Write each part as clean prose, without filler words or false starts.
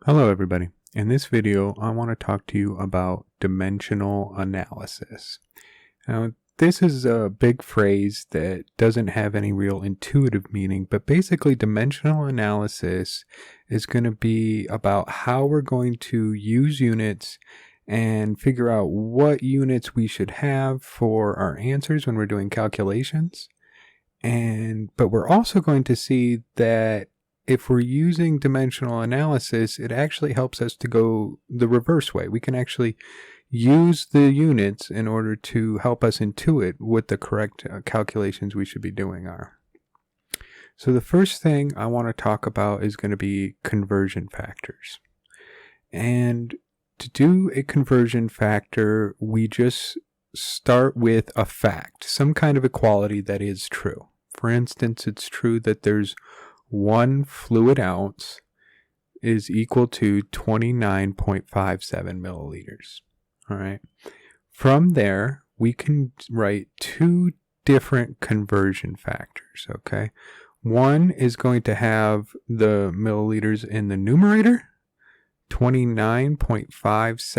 Hello everybody. In this video, I want to talk to you about dimensional analysis. Now, this is a big phrase that doesn't have any real intuitive meaning, but basically dimensional analysis is going to be about how we're going to use units and figure out what units we should have for our answers when we're doing calculations. But we're also going to see that if we're using dimensional analysis, it actually helps us to go the reverse way. We can actually use the units in order to help us intuit what the correct calculations we should be doing are. So the first thing I want to talk about is going to be conversion factors. And to do a conversion factor, we just start with a fact, some kind of equality that is true. For instance, it's true that there's 1 fluid ounce is equal to 29.57 milliliters. All right. From there, we can write two different conversion factors. Okay. One is going to have the milliliters in the numerator, 29.57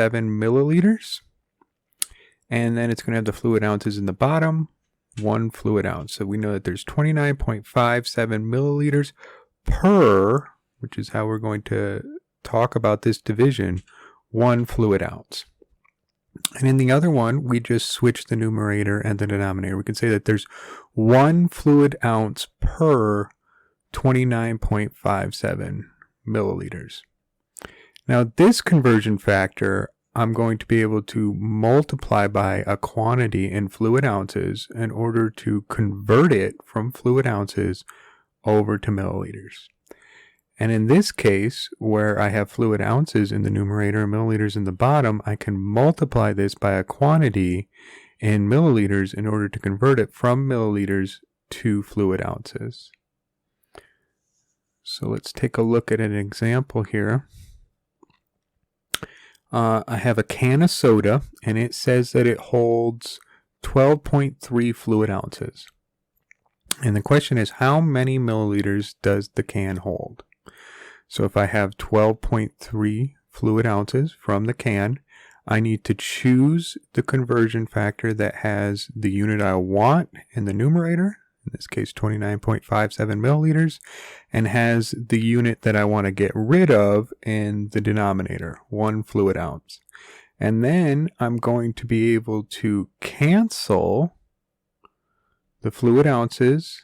milliliters. And then it's going to have the fluid ounces in the bottom, 1 fluid ounce. So we know that there's 29.57 milliliters per, which is how we're going to talk about this division, 1 fluid ounce. And in the other one, we just switch the numerator and the denominator. We can say that there's 1 fluid ounce per 29.57 milliliters. Now this conversion factor, I'm going to be able to multiply by a quantity in fluid ounces in order to convert it from fluid ounces over to milliliters. And in this case, where I have fluid ounces in the numerator and milliliters in the bottom, I can multiply this by a quantity in milliliters in order to convert it from milliliters to fluid ounces. So let's take a look at an example here. I have a can of soda, and it says that it holds 12.3 fluid ounces. And the question is, how many milliliters does the can hold? So if I have 12.3 fluid ounces from the can, I need to choose the conversion factor that has the unit I want in the numerator, in this case 29.57 milliliters, and has the unit that I want to get rid of in the denominator, 1 fluid ounce. And then I'm going to be able to cancel the fluid ounces,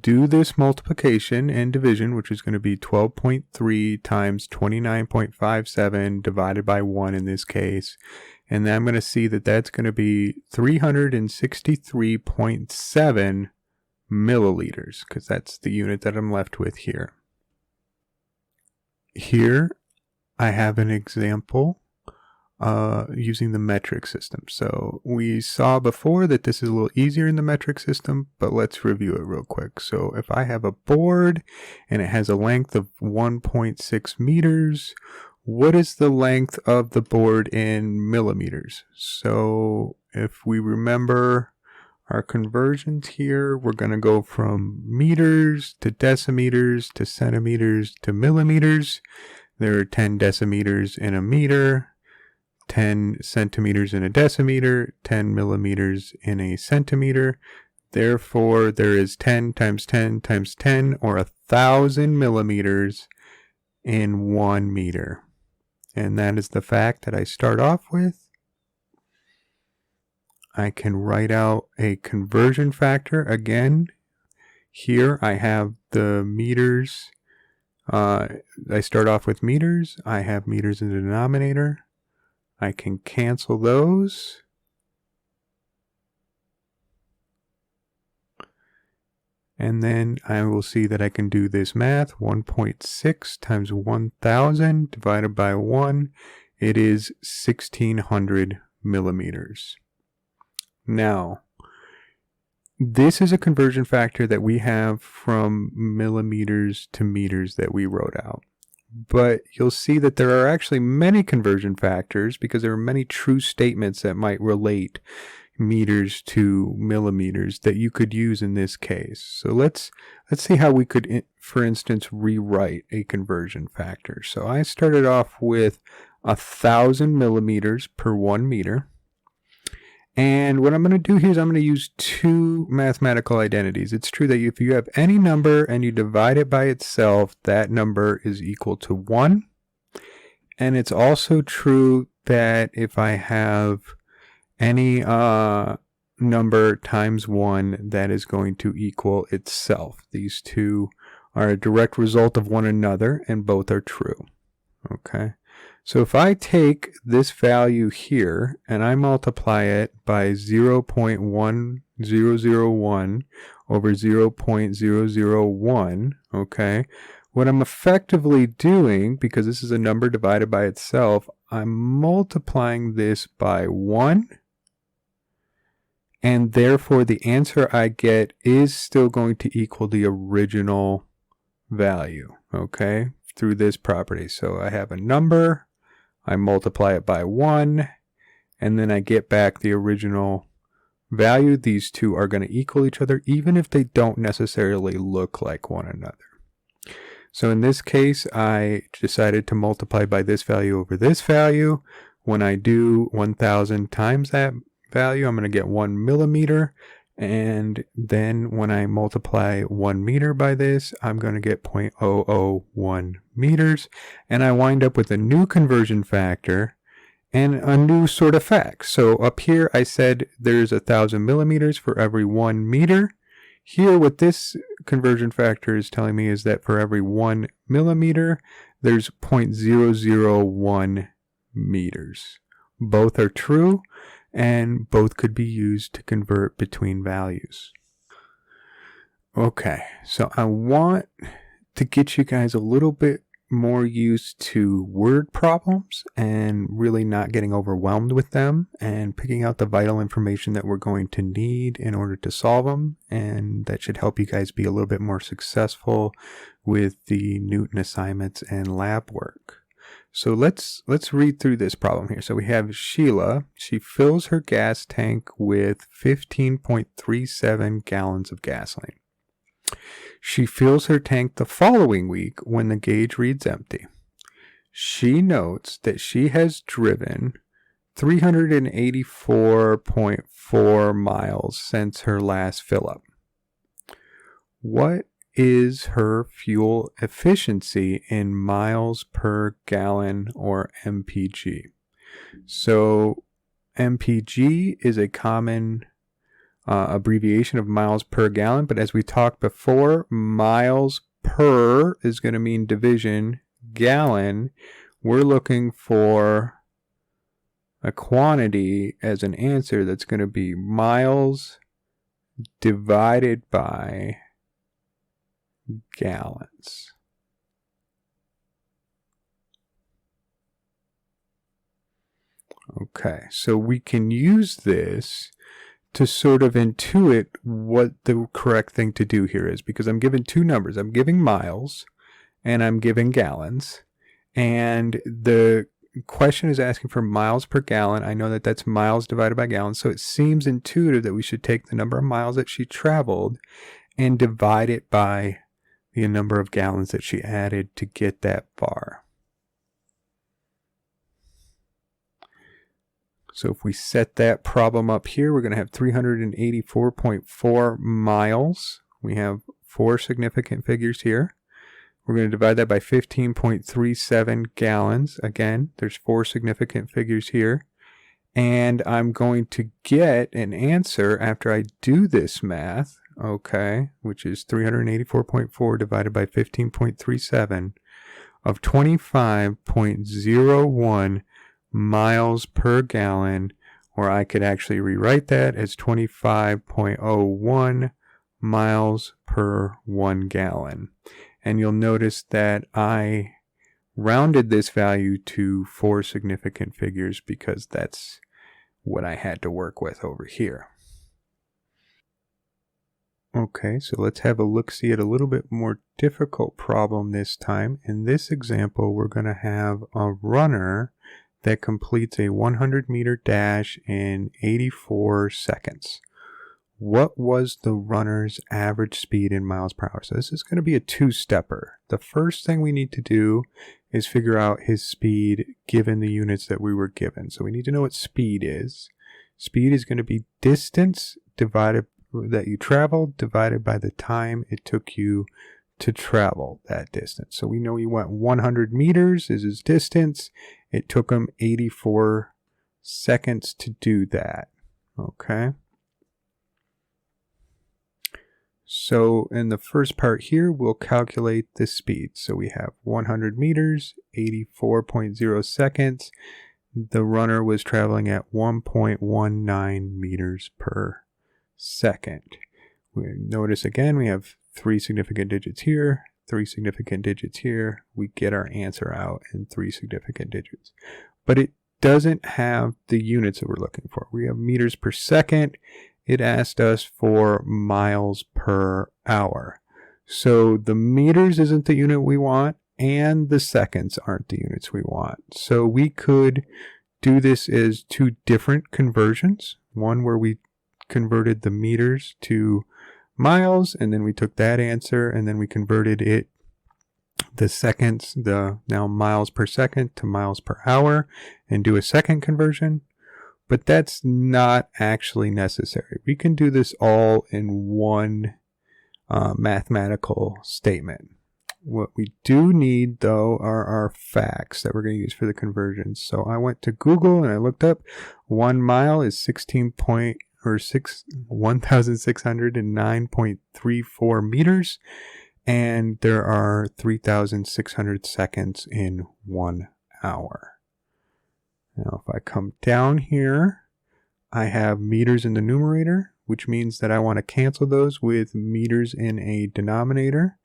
do this multiplication and division, which is going to be 12.3 times 29.57 divided by 1 in this case. And then I'm going to see that that's going to be 363.7 milliliters, because that's the unit that I'm left with here. Here I have an example using the metric system. So we saw before that this is a little easier in the metric system, but let's review it real quick. So if I have a board and it has a length of 1.6 meters, what is the length of the board in millimeters? So if we remember our conversions here, we're going to go from meters to decimeters to centimeters to millimeters. There are 10 decimeters in a meter, 10 centimeters in a decimeter, 10 millimeters in a centimeter. Therefore, there is 10 times 10 times 10, or 1,000 millimeters in 1 meter. And that is the fact that I start off with. I can write out a conversion factor. Again, here I have the meters. I start off with meters. I have meters in the denominator. I can cancel those. And then I will see that I can do this math. 1.6 times 1,000 divided by 1. It is 1,600 millimeters. Now, this is a conversion factor that we have from millimeters to meters that we wrote out. But you'll see that there are actually many conversion factors because there are many true statements that might relate meters to millimeters that you could use in this case. So let's see how we could, for instance, rewrite a conversion factor. So I started off with 1,000 millimeters per 1 meter. And what I'm going to do here is I'm going to use two mathematical identities. It's true that if you have any number and you divide it by itself, that number is equal to 1. And it's also true that if I have any number times 1, that is going to equal itself. These two are a direct result of one another, and both are true. Okay. So if I take this value here and I multiply it by 0.1001 over 0.001, okay, what I'm effectively doing, because this is a number divided by itself, I'm multiplying this by 1, and therefore the answer I get is still going to equal the original value, okay, through this property. So I have a number, I multiply it by 1, and then I get back the original value. These two are going to equal each other, even if they don't necessarily look like one another. So in this case, I decided to multiply by this value over this value. When I do 1,000 times that value, I'm going to get 1 millimeter. And then when I multiply 1 meter by this, I'm going to get 0.001 meters. And I wind up with a new conversion factor and a new sort of fact. So up here, I said there's 1,000 millimeters for every 1 meter. Here, what this conversion factor is telling me is that for every 1 millimeter, there's 0.001 meters. Both are true, and both could be used to convert between values. Okay, so I want to get you guys a little bit more used to word problems and really not getting overwhelmed with them and picking out the vital information that we're going to need in order to solve them, and that should help you guys be a little bit more successful with the Newton assignments and lab work. So let's read through this problem here. So we have Sheila. She fills her gas tank with 15.37 gallons of gasoline. She fills her tank the following week when the gauge reads empty. She notes that she has driven 384.4 miles since her last fill up. What is her fuel efficiency in miles per gallon, or MPG? So MPG is a common abbreviation of miles per gallon, but as we talked before, miles per is going to mean division. Gallon, we're looking for a quantity as an answer that's going to be miles divided by gallons. Okay, so we can use this to sort of intuit what the correct thing to do here is, because I'm given two numbers. I'm giving miles and I'm giving gallons, and the question is asking for miles per gallon. I know that that's miles divided by gallons, so it seems intuitive that we should take the number of miles that she traveled and divide it by the number of gallons that she added to get that far. So if we set that problem up here, we're going to have 384.4 miles. We have 4 significant figures here. We're going to divide that by 15.37 gallons. Again, there's 4 significant figures here. And I'm going to get an answer after I do this math, okay, which is 384.4 divided by 15.37 of 25.01 miles per gallon, or I could actually rewrite that as 25.01 miles per 1 gallon. And you'll notice that I rounded this value to 4 significant figures because that's what I had to work with over here. Okay, so let's have a look-see at a little bit more difficult problem this time. In this example, we're going to have a runner that completes a 100-meter dash in 84 seconds. What was the runner's average speed in miles per hour? So this is going to be a two-stepper. The first thing we need to do is figure out his speed given the units that we were given. So we need to know what speed is. Speed is going to be distance divided that you traveled divided by the time it took you to travel that distance. So we know he went 100 meters is his distance. It took him 84 seconds to do that. Okay. So in the first part here, we'll calculate the speed. So we have 100 meters, 84.0 seconds. The runner was traveling at 1.19 meters per second. We notice again, we have 3 significant digits here, 3 significant digits here. We get our answer out in 3 significant digits. But it doesn't have the units that we're looking for. We have meters per second. It asked us for miles per hour. So the meters isn't the unit we want, and the seconds aren't the units we want. So we could do this as 2 different conversions. One where we converted the meters to miles, and then we took that answer, and then we converted it, the seconds, the now miles per second to miles per hour, and do a second conversion. But that's not actually necessary. We can do this all in one mathematical statement. What we do need, though, are our facts that we're going to use for the conversions. So I went to Google and I looked up 1 mile is 1,609.34 meters, and there are 3,600 seconds in 1 hour. Now, if I come down here, I have meters in the numerator, which means that I want to cancel those with meters in a denominator.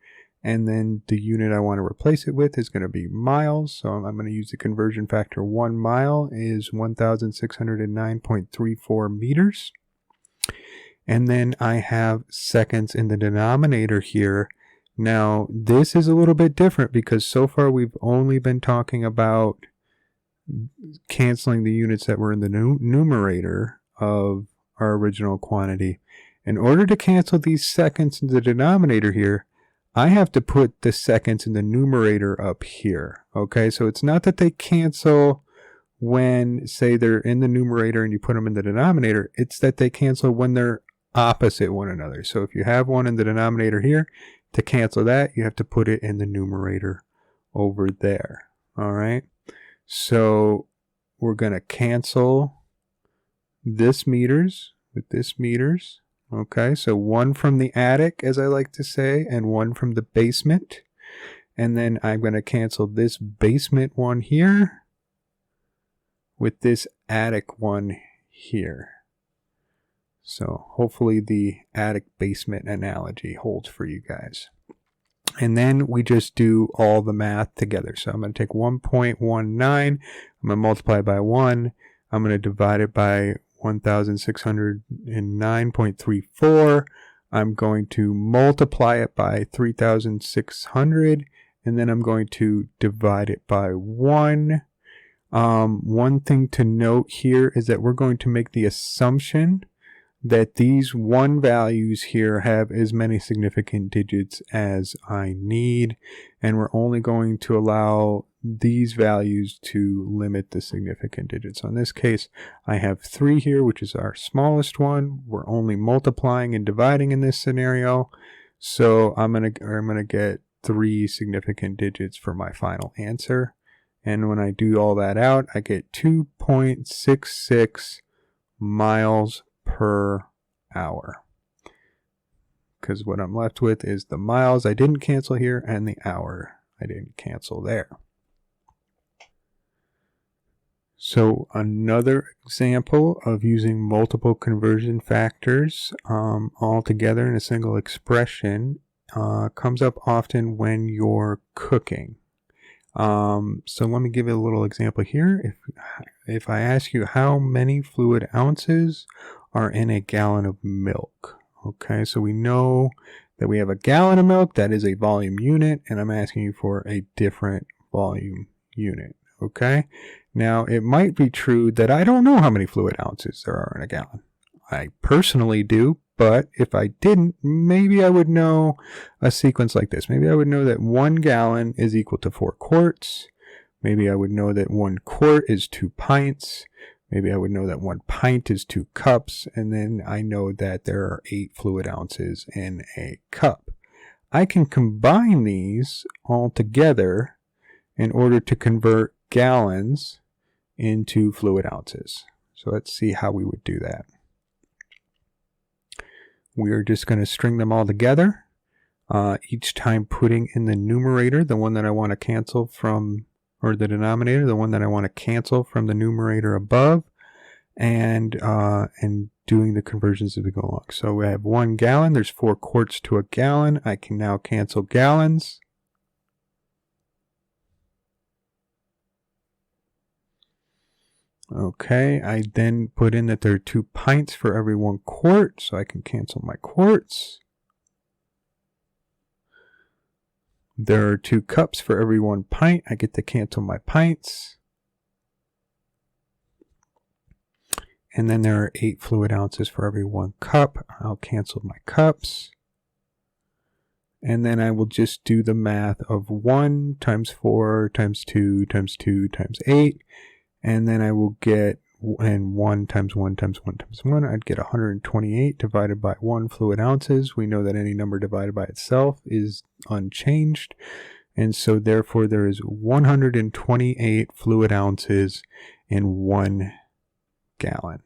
And then the unit I want to replace it with is going to be miles. So I'm going to use the conversion factor. 1 mile is 1,609.34 meters. And then I have seconds in the denominator here. Now, this is a little bit different because so far we've only been talking about canceling the units that were in the numerator of our original quantity. In order to cancel these seconds in the denominator here, I have to put the seconds in the numerator up here. Okay, so it's not that they cancel when, say, they're in the numerator and you put them in the denominator. It's that they cancel when they're opposite one another. So if you have one in the denominator here, to cancel that, you have to put it in the numerator over there. All right. So we're going to cancel this meters with this meters. Okay, so 1 from the attic, as I like to say, and 1 from the basement. And then I'm going to cancel this basement one here with this attic one here. So hopefully the attic basement analogy holds for you guys. And then we just do all the math together. So I'm going to take 1.19, I'm going to multiply by 1, I'm going to divide it by 1,609.34, I'm going to multiply it by 3,600, and then I'm going to divide it by 1. One thing to note here is that we're going to make the assumption that these 1 values here have as many significant digits as I need, and we're only going to allow these values to limit the significant digits. So in this case, I have 3 here, which is our smallest one. We're only multiplying and dividing in this scenario, so I'm gonna get 3 significant digits for my final answer. And when I do all that out, I get 2.66 miles per hour, because what I'm left with is the miles I didn't cancel here and the hour I didn't cancel there. So another example of using multiple conversion factors all together in a single expression comes up often when you're cooking. So let me give you a little example here. If I ask you how many fluid ounces are in a gallon of milk. Okay, so we know that we have a gallon of milk, that is a volume unit, and I'm asking you for a different volume unit. Okay, Now, it might be true that I don't know how many fluid ounces there are in a gallon. I personally do, but if I didn't, maybe I would know a sequence like this. Maybe I would know that 1 gallon is equal to 4 quarts. Maybe I would know that 1 quart is 2 pints. Maybe I would know that 1 pint is 2 cups. And then I know that there are 8 fluid ounces in a cup. I can combine these all together in order to convert gallons into fluid ounces. So let's see how we would do that. We're just going to string them all together, each time putting in the numerator the one that I want to cancel from, or the denominator, the one that I want to cancel from the numerator above, and doing the conversions as we go along. So we have 1 gallon, there's 4 quarts to a gallon. I can now cancel gallons. Okay, I then put in that there are 2 pints for every 1 quart, so I can cancel my quarts. There are 2 cups for every 1 pint. I get to cancel my pints. And then there are 8 fluid ounces for every 1 cup. I'll cancel my cups. And then I will just do the math of 1 times 4 times 2 times 2 times 8. And then I will get, and 1 times 1 times 1 times 1, I'd get 128 divided by 1 fluid ounces. We know that any number divided by itself is unchanged. And so therefore there is 128 fluid ounces in 1 gallon.